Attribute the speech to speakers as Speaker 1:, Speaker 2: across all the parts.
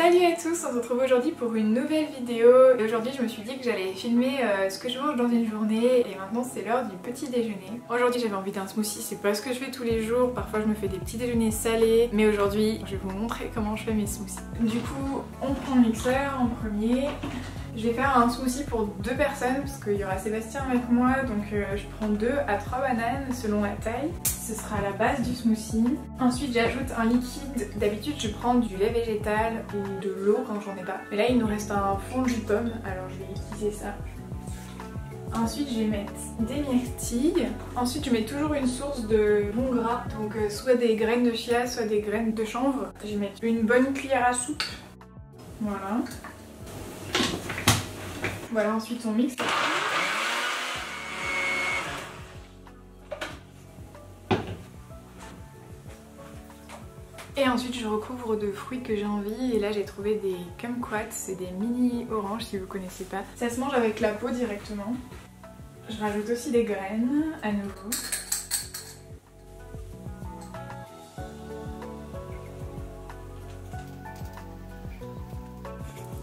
Speaker 1: Salut à tous, on se retrouve aujourd'hui pour une nouvelle vidéo et aujourd'hui je me suis dit que j'allais filmer ce que je mange dans une journée et maintenant c'est l'heure du petit déjeuner. Aujourd'hui j'avais envie d'un smoothie, c'est pas ce que je fais tous les jours, parfois je me fais des petits déjeuners salés mais aujourd'hui je vais vous montrer comment je fais mes smoothies. Du coup on prend le mixeur en premier. Je vais faire un smoothie pour 2 personnes parce qu'il y aura Sébastien avec moi, donc je prends 2 à 3 bananes selon la taille. Ce sera la base du smoothie. Ensuite j'ajoute un liquide. D'habitude je prends du lait végétal ou de l'eau quand j'en ai pas. Mais là il nous reste un fond de jus de pomme, alors je vais utiliser ça. Ensuite je vais mettre des myrtilles. Ensuite je mets toujours une source de bon gras, donc soit des graines de chia, soit des graines de chanvre. Je vais mettre une bonne cuillère à soupe. Voilà. Voilà, ensuite on mixe. Et ensuite je recouvre de fruits que j'ai envie et là j'ai trouvé des kumquats, c'est des mini oranges si vous connaissez pas. Ça se mange avec la peau directement. Je rajoute aussi des graines à nouveau.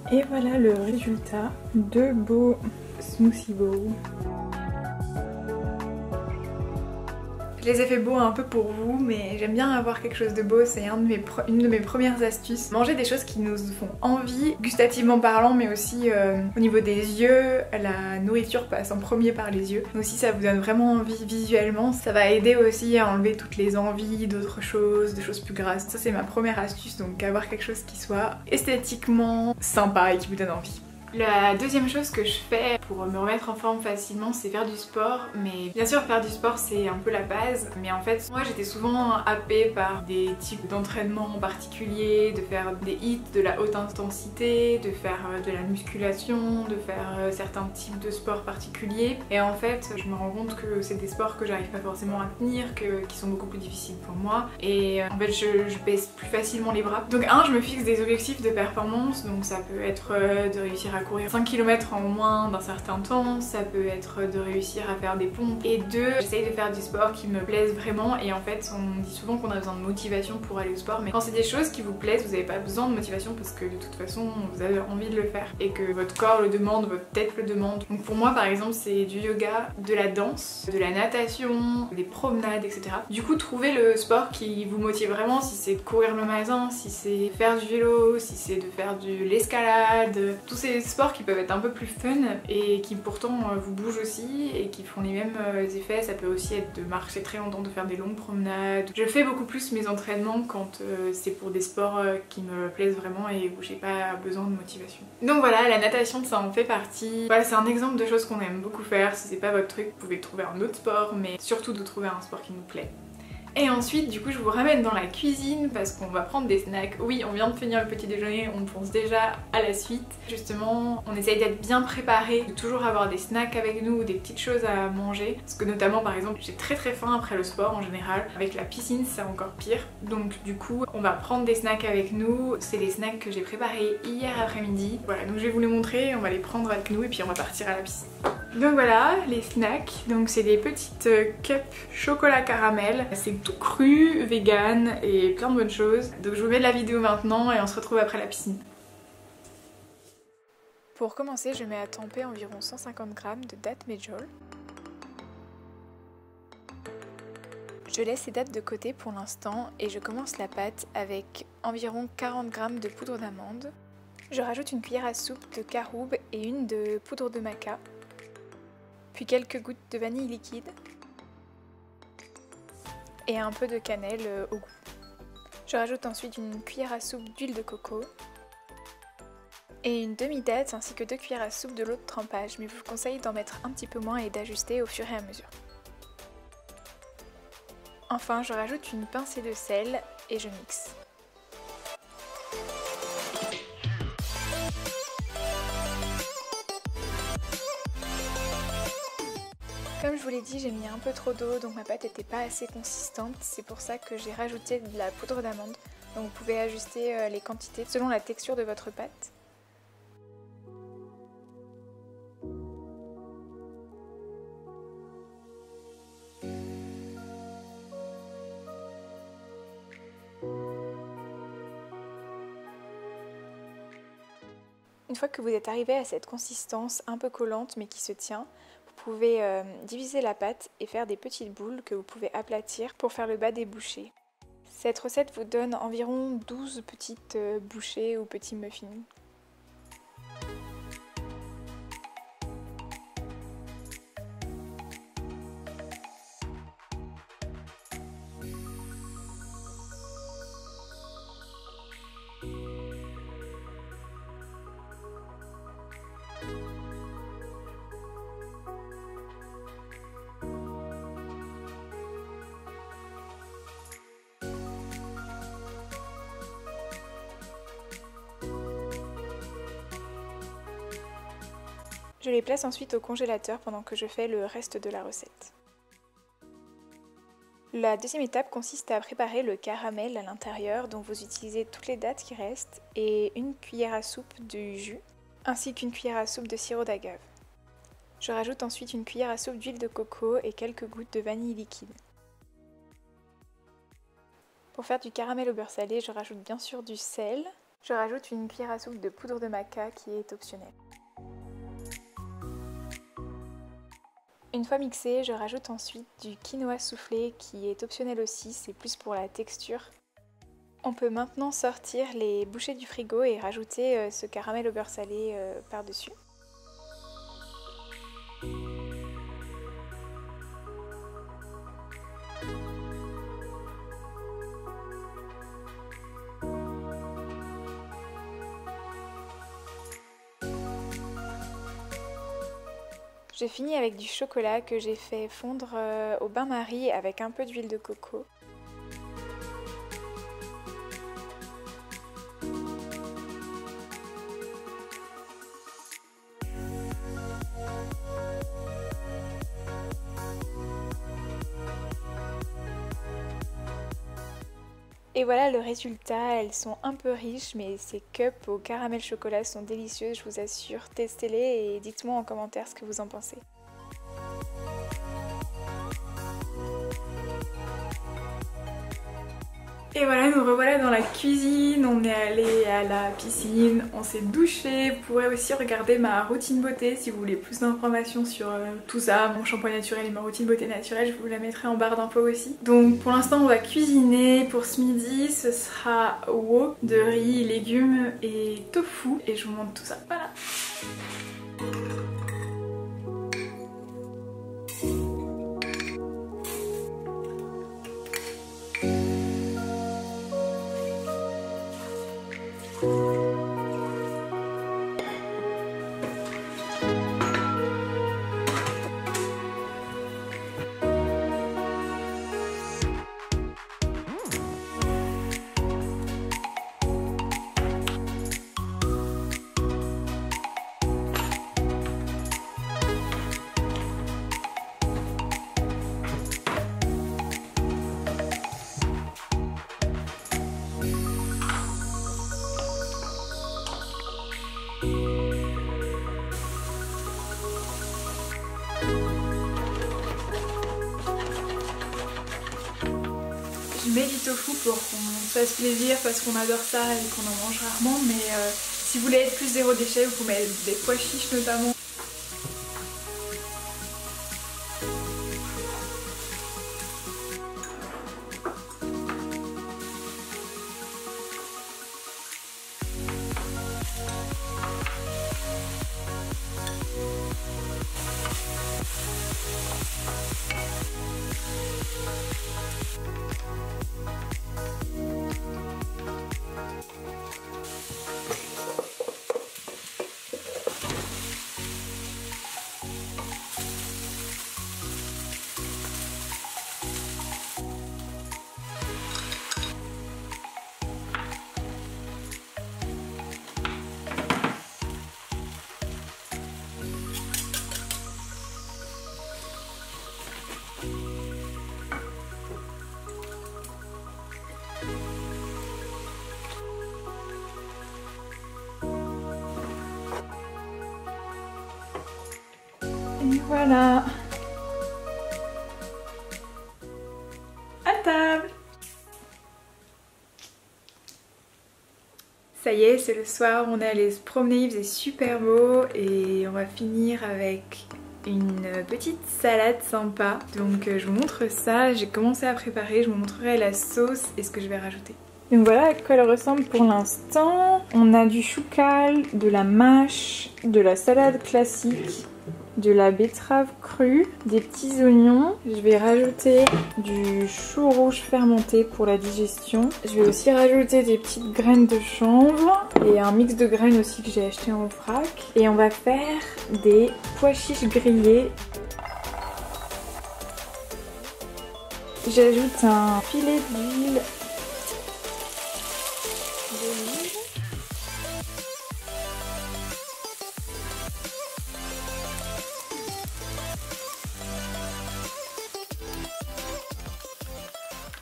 Speaker 1: Et voilà le résultat, 2 beaux smoothie bowls. Je les ai fait beaux un peu pour vous, mais j'aime bien avoir quelque chose de beau, c'est une de mes premières astuces. Manger des choses qui nous font envie, gustativement parlant, mais aussi au niveau des yeux. La nourriture passe en premier par les yeux. Donc si ça vous donne vraiment envie visuellement, ça va aider aussi à enlever toutes les envies d'autres choses, de choses plus grasses. Ça c'est ma première astuce, donc avoir quelque chose qui soit esthétiquement sympa et qui vous donne envie. La deuxième chose que je fais pour me remettre en forme facilement, c'est faire du sport. Mais bien sûr faire du sport c'est un peu la base, mais en fait moi j'étais souvent happée par des types d'entraînement particuliers, de faire des hits de la haute intensité, de faire de la musculation, de faire certains types de sports particuliers. Et en fait je me rends compte que c'est des sports que j'arrive pas forcément à tenir, qui sont beaucoup plus difficiles pour moi. Et en fait je baisse plus facilement les bras. Donc je me fixe des objectifs de performance, donc ça peut être de réussir à courir 5 km en moins d'un certain temps, ça peut être de réussir à faire des pompes. Et 2, j'essaye de faire du sport qui me plaise vraiment. Et en fait on dit souvent qu'on a besoin de motivation pour aller au sport, mais quand c'est des choses qui vous plaisent, vous n'avez pas besoin de motivation parce que de toute façon vous avez envie de le faire et que votre corps le demande, votre tête le demande. Donc pour moi par exemple c'est du yoga, de la danse, de la natation, des promenades, etc. Du coup trouvez le sport qui vous motive vraiment, si c'est de courir le matin, si c'est faire du vélo, si c'est de faire de l'escalade, tous ces sports qui peuvent être un peu plus fun et qui pourtant vous bougent aussi et qui font les mêmes effets. Ça peut aussi être de marcher très longtemps, de faire des longues promenades. Je fais beaucoup plus mes entraînements quand c'est pour des sports qui me plaisent vraiment et où j'ai pas besoin de motivation. Donc voilà, la natation ça en fait partie. Voilà, c'est un exemple de choses qu'on aime beaucoup faire. Si c'est pas votre truc, vous pouvez trouver un autre sport, mais surtout de trouver un sport qui nous plaît. Et ensuite du coup je vous ramène dans la cuisine parce qu'on va prendre des snacks. Oui, on vient de finir le petit déjeuner, on pense déjà à la suite. Justement on essaye d'être bien préparé, de toujours avoir des snacks avec nous, des petites choses à manger. Parce que notamment par exemple j'ai très faim après le sport en général. Avec la piscine c'est encore pire. Donc du coup on va prendre des snacks avec nous. C'est des snacks que j'ai préparés hier après-midi. Voilà, donc je vais vous les montrer, on va les prendre avec nous et puis on va partir à la piscine. Donc voilà les snacks, donc c'est des petites cups chocolat caramel, c'est tout cru, vegan et plein de bonnes choses. Donc je vous mets de la vidéo maintenant et on se retrouve après la piscine. Pour commencer je mets à tremper environ 150 g de dattes medjool. Je laisse ces dattes de côté pour l'instant et je commence la pâte avec environ 40 g de poudre d'amande. Je rajoute une cuillère à soupe de caroube et une de poudre de maca. Puis quelques gouttes de vanille liquide et un peu de cannelle au goût. Je rajoute ensuite une cuillère à soupe d'huile de coco et une demi-date ainsi que 2 cuillères à soupe de l'eau de trempage, mais je vous conseille d'en mettre un petit peu moins et d'ajuster au fur et à mesure. Enfin, je rajoute une pincée de sel et je mixe. Comme je vous l'ai dit, j'ai mis un peu trop d'eau, donc ma pâte n'était pas assez consistante. C'est pour ça que j'ai rajouté de la poudre d'amande. Donc vous pouvez ajuster les quantités selon la texture de votre pâte. Une fois que vous êtes arrivé à cette consistance un peu collante mais qui se tient, vous pouvez diviser la pâte et faire des petites boules que vous pouvez aplatir pour faire le bas des bouchées. Cette recette vous donne environ 12 petites bouchées ou petits muffins. Je les place ensuite au congélateur pendant que je fais le reste de la recette. La deuxième étape consiste à préparer le caramel à l'intérieur, dont vous utilisez toutes les dattes qui restent et une cuillère à soupe du jus, ainsi qu'une cuillère à soupe de sirop d'agave. Je rajoute ensuite une cuillère à soupe d'huile de coco et quelques gouttes de vanille liquide. Pour faire du caramel au beurre salé, je rajoute bien sûr du sel. Je rajoute une cuillère à soupe de poudre de maca qui est optionnelle. Une fois mixé, je rajoute ensuite du quinoa soufflé qui est optionnel aussi, c'est plus pour la texture. On peut maintenant sortir les bouchées du frigo et rajouter ce caramel au beurre salé par-dessus. Je finis avec du chocolat que j'ai fait fondre au bain-marie avec un peu d'huile de coco. Et voilà le résultat, elles sont un peu riches mais ces cups au caramel chocolat sont délicieuses, je vous assure. Testez-les et dites-moi en commentaire ce que vous en pensez. Et voilà, nous revoilà dans la cuisine, on est allé à la piscine, on s'est douché. Vous pourrez aussi regarder ma routine beauté si vous voulez plus d'informations sur tout ça, mon shampoing naturel et ma routine beauté naturelle, je vous la mettrai en barre d'infos aussi. Donc pour l'instant on va cuisiner. Pour ce midi ce sera wok de riz, légumes et tofu et je vous montre tout ça. Voilà. Je mets du tofu pour qu'on se fasse plaisir parce qu'on adore ça et qu'on en mange rarement, mais si vous voulez être plus zéro déchet, vous pouvez mettre des pois chiches notamment. Et voilà, à table. Ça y est, c'est le soir, on est allé se promener, il faisait super beau et on va finir avec une petite salade sympa. Donc je vous montre ça, j'ai commencé à préparer, je vous montrerai la sauce et ce que je vais rajouter. Donc voilà à quoi elle ressemble pour l'instant. On a du choucal, de la mâche, de la salade classique, de la betterave crue, des petits oignons. Je vais rajouter du chou rouge fermenté pour la digestion. Je vais aussi rajouter des petites graines de chanvre et un mix de graines aussi que j'ai acheté en vrac. Et on va faire des pois chiches grillés. J'ajoute un filet d'huile d'olive.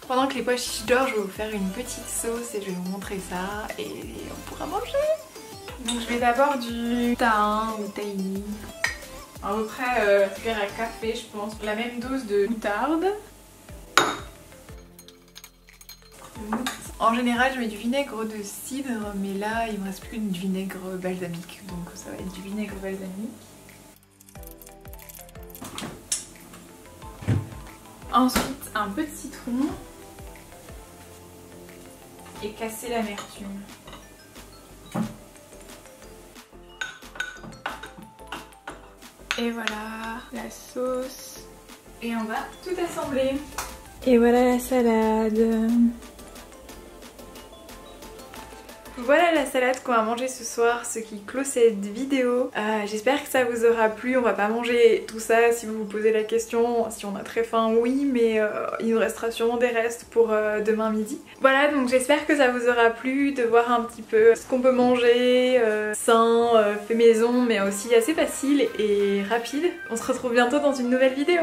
Speaker 1: Pendant que les pois chiches dorent, je vais vous faire une petite sauce et je vais vous montrer ça et on pourra manger. Donc je mets d'abord du thym ou tahini, à peu près cuillère à café je pense, la même dose de moutarde. En général je mets du vinaigre de cidre, mais là il me reste plus du vinaigre balsamique, donc ça va être du vinaigre balsamique. Ensuite un peu de citron et casser l'amertume. Et voilà la sauce. Et on va tout assembler. Et voilà la salade. Voilà la salade qu'on va manger ce soir, ce qui clôt cette vidéo. J'espère que ça vous aura plu. On va pas manger tout ça si vous vous posez la question. Si on a très faim, oui, mais il nous restera sûrement des restes pour demain midi. Voilà, donc j'espère que ça vous aura plu de voir un petit peu ce qu'on peut manger, sain, fait maison, mais aussi assez facile et rapide. On se retrouve bientôt dans une nouvelle vidéo.